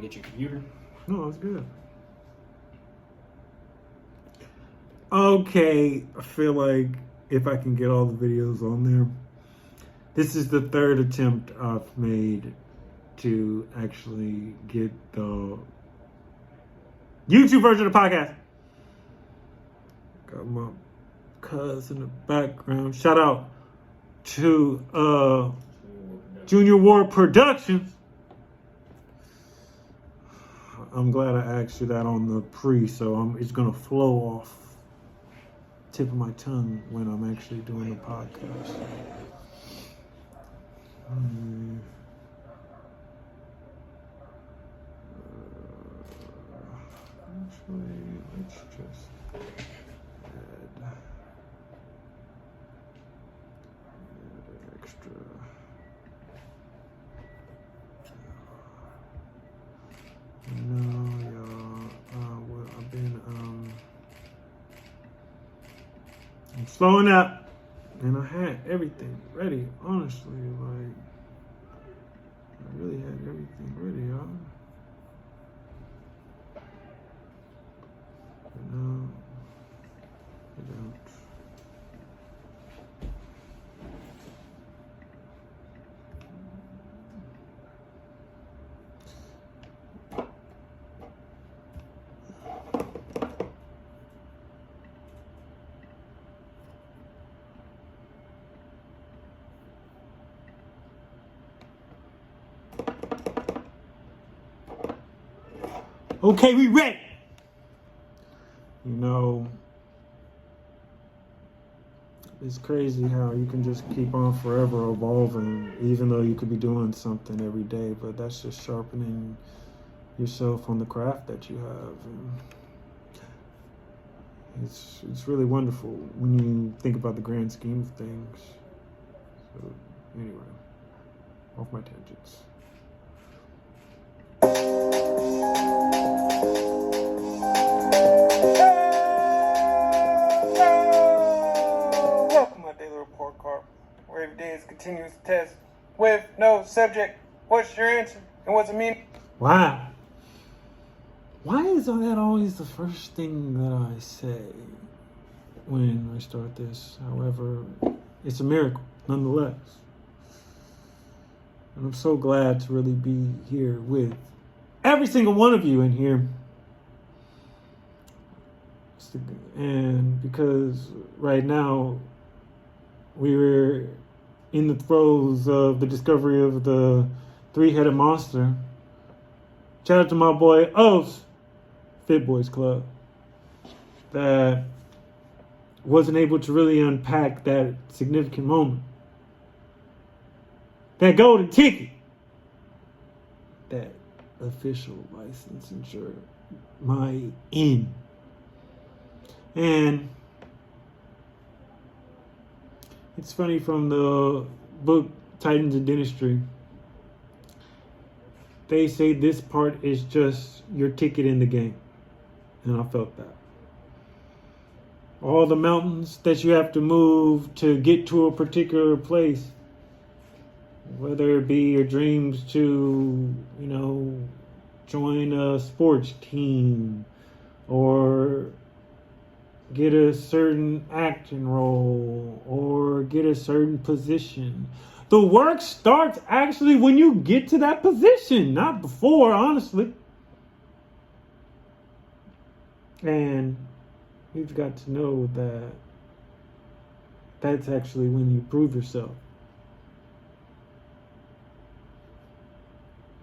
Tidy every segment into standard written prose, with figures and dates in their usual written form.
get your computer? No, it's good. Okay, I feel like if I can get all the videos on there. This is the third attempt I've made to actually get the YouTube version of the podcast. Got my cuz in the background. Shout out to Junior Ward Productions. I'm glad I asked you that on the pre, so it's gonna flow off the tip of my tongue when I'm actually doing the podcast. Actually, let's just add extra. No, y'all. Well, I've been I'm slowing up, and I had everything ready. Honestly, like I really had everything ready, y'all. But no, I don't. Okay, we ready. You know, it's crazy how you can just keep on forever evolving, even though you could be doing something every day, but that's just sharpening yourself on the craft that you have. And it's really wonderful when you think about the grand scheme of things. So anyway, off my tangents. Welcome to my daily report card, where every day is a continuous test with no subject. What's your answer and what's it mean? Wow. Why is that always the first thing that I say when I start this? However, it's a miracle nonetheless. And I'm so glad to really be here with every single one of you in here. And because right now we're in the throes of the discovery of the three-headed monster. Shout out to my boy Host Fit Boys Club that wasn't able to really unpack that significant moment. That golden ticket. That official licensure. My in. And it's funny, from the book Titans of Dentistry, they say this part is just your ticket in the game. And I felt that. All the mountains that you have to move to get to a particular place, whether it be your dreams to, join a sports team or get a certain acting role or get a certain position. The work starts actually when you get to that position, not before, honestly. And you've got to know that that's actually when you prove yourself.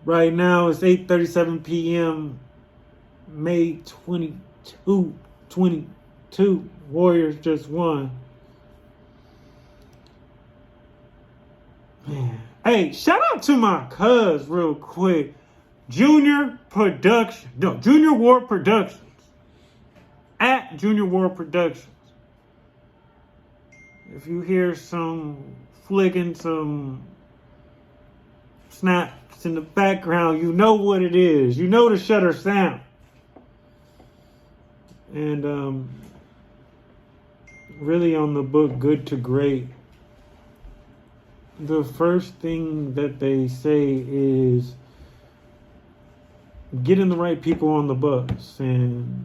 Right now it's 8:37 p.m. May 22, 22. Warriors just won. Man. Hey, shout out to my cuz real quick. Junior Ward Productions. At Junior Ward Productions. If you hear some flicking, some snaps in the background, you know what it is. You know the shutter sound. And really on the book Good to Great, the first thing that they say is getting the right people on the bus. And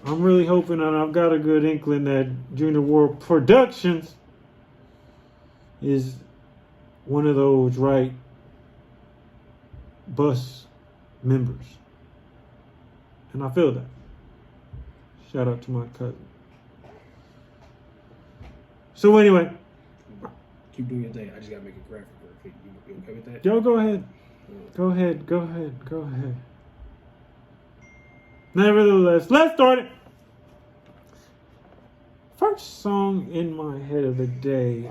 I'm really hoping, and I've got a good inkling, that Junior World Productions is one of those right bus members. And I feel that. Shout out to my cousin. So anyway. Keep doing your thing. I just gotta make a graphic real quick. You okay with that? Yo, go ahead. Go ahead. Nevertheless, let's start it. First song in my head of the day.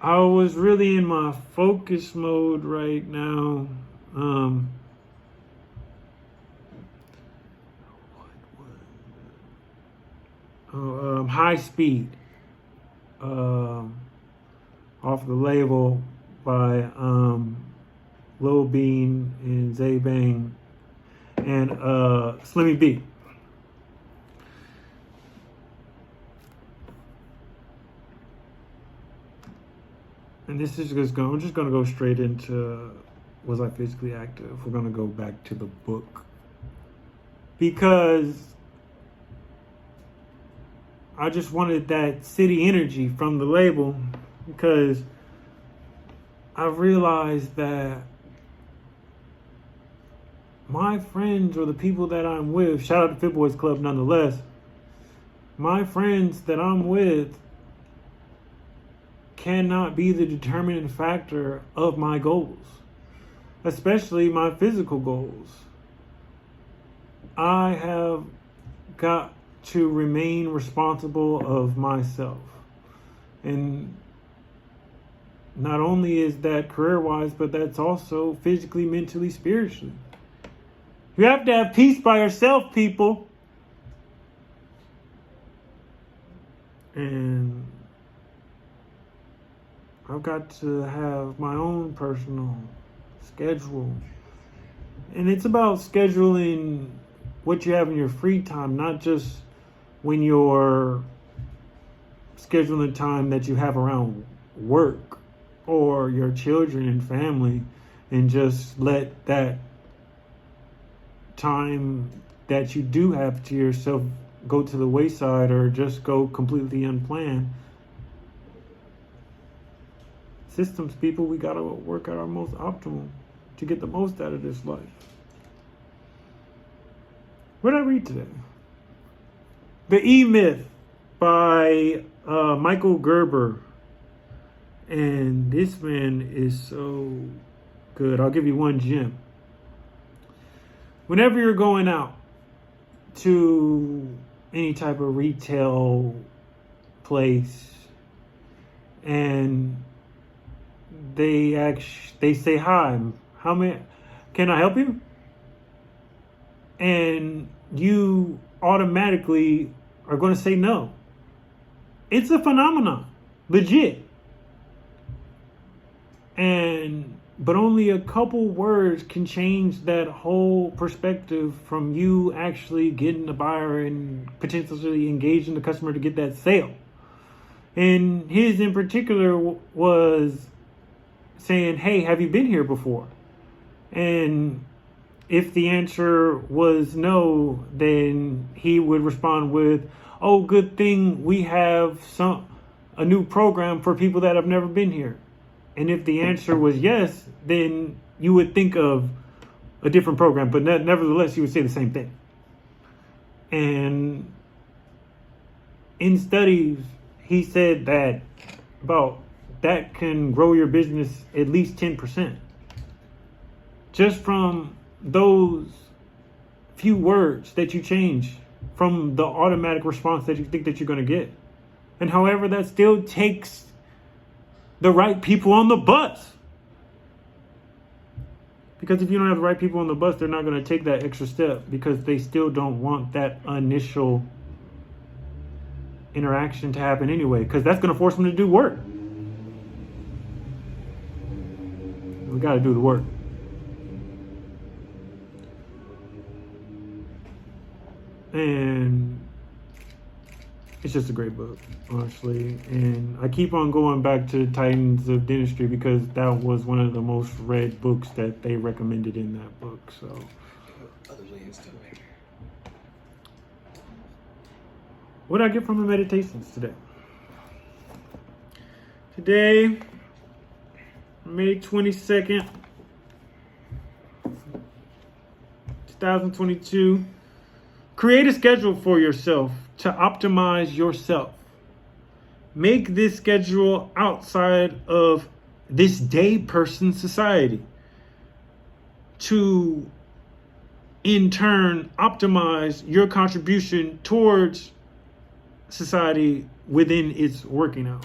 I was really in my focus mode right now. High Speed. Off the label by Lil Bean and Zay Bang and Slimmy B. And this is just going. I'm just gonna go straight into was I physically active? We're gonna go back to the book because I just wanted that city energy from the label, because I realized that my friends, or the people that I'm with, shout out to Fit Boys Club nonetheless, my friends that I'm with cannot be the determining factor of my goals, especially my physical goals. I have got to remain responsible of myself. And not only is that career-wise, but that's also physically, mentally, spiritually. You have to have peace by yourself, people. And I've got to have my own personal schedule. And it's about scheduling what you have in your free time, not just when you're scheduling time that you have around work or your children and family, and just let that time that you do have to yourself go to the wayside or just go completely unplanned. Systems, people, we gotta work at our most optimal to get the most out of this life. What did I read today? The E-Myth by Michael Gerber. And this man is so good. I'll give you one gem. Whenever you're going out to any type of retail place and they say, "Hi, can I help you?" And you automatically are going to say no. It's a phenomenon, legit. But only a couple words can change that whole perspective from you actually getting the buyer and potentially engaging the customer to get that sale. And his in particular was saying, "Hey, have you been here before?" And if the answer was no, then he would respond with, "Oh, good thing we have a new program for people that have never been here." And if the answer was yes, then you would think of a different program, but nevertheless, you would say the same thing. And in studies, he said that that can grow your business at least 10%. Just from those few words that you change from the automatic response that you think that you're going to get. And however, that still takes the right people on the bus. Because if you don't have the right people on the bus, they're not going to take that extra step, because they still don't want that initial interaction to happen anyway, because that's going to force them to do work. We got to do the work. And it's just a great book, honestly. And I keep on going back to Titans of Dentistry because that was one of the most read books that they recommended in that book. So, Other lands too. what did I get from the meditations today? Today, May 22nd, 2022. Create a schedule for yourself to optimize yourself. Make this schedule outside of this day person society to, in turn, optimize your contribution towards society within its working hours.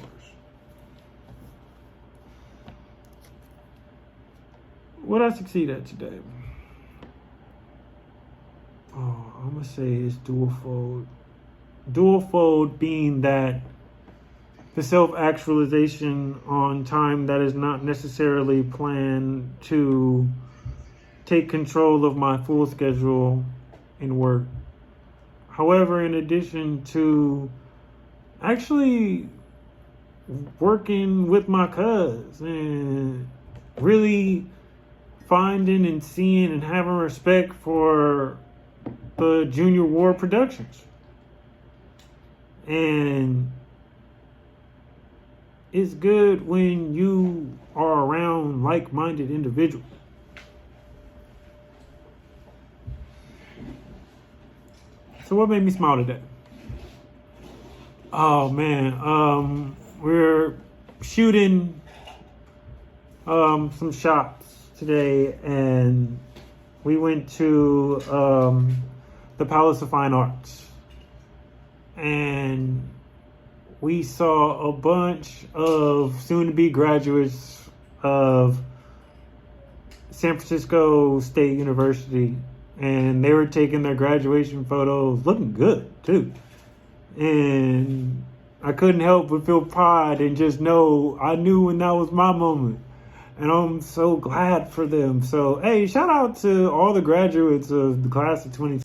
What I succeed at today? Oh, I'm going to say it's dual fold. Dual fold being that the self-actualization on time that is not necessarily planned to take control of my full schedule and work. However, in addition to actually working with my cuz and really finding and seeing and having respect for the Junior War Productions. And it's good when you are around like-minded individuals. So what made me smile today? Oh man, we're shooting some shots today, and we went to the Palace of Fine Arts, and we saw a bunch of soon-to-be graduates of San Francisco State University, and they were taking their graduation photos, looking good too. And I couldn't help but feel pride and just know I knew when that was my moment. And I'm so glad for them. So, hey, shout out to all the graduates of the class of 2020.